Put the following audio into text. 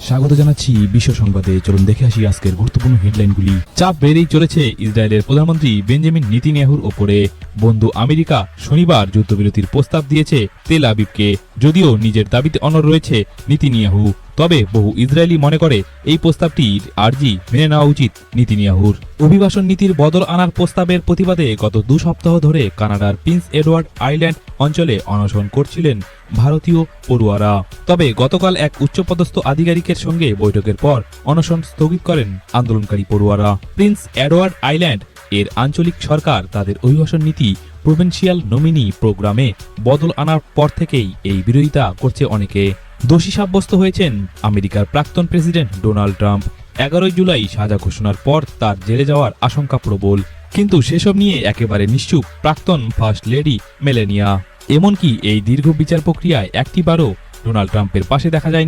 স্বাগত জানাচ্ছি বিশ্ব সংবাদে। চলুন দেখে আসি আজকের গুরুত্বপূর্ণ হেডলাইনগুলি। চাপ বেড়েই চলেছে ইসরায়েলের প্রধানমন্ত্রী বেঞ্জামিন নেতানিয়াহুর ওপরে। বন্ধু আমেরিকা শনিবার যুদ্ধবিরতির প্রস্তাব দিয়েছে তেল আবিবকে। যদিও নিজের দাবিতে অনড় রয়েছে নেতানিয়াহু, তবে বহু ইসরায়েলি মনে করে এই প্রস্তাবটির আর্জি মেনে নেওয়া উচিত নেতানিয়াহুর। অভিবাসন নীতির বদল আনার প্রস্তাবের প্রতিবাদে গত 2 সপ্তাহ ধরে কানাডার প্রিন্স এডওয়ার্ড আইল্যান্ড অঞ্চলে অনশন করছিলেন ভারতীয় পড়ুয়ারা। তবে গতকাল এক উচ্চপদস্থ আধিকারিকের সঙ্গে বৈঠকের পর অনশন স্থগিত করেন আন্দোলনকারী পড়ুয়ারা। প্রিন্স এডওয়ার্ড আইল্যান্ড এর আঞ্চলিক সরকার তাদের অভিবাসন নীতি প্রভিন্সিয়াল নমিনি প্রোগ্রামে বদল আনার পর থেকেই এই বিরোধিতা করছে অনেকে। দোষী সাব্যস্ত হয়েছেন আমেরিকার প্রাক্তন প্রেসিডেন্ট ডোনাল্ড ট্রাম্প। 11 জুলাই সাজা ঘোষণার পর তার জেলে যাওয়ার আশঙ্কা প্রবল, কিন্তু সেসব নিয়ে একেবারে নিশ্চুপ প্রাক্তন ফার্স্ট লেডি মেলানিয়া। এমনকি এই দীর্ঘ বিচার প্রক্রিয়ায় একটিবারও ডোনাল্ড ট্রাম্পের পাশে দেখা যায়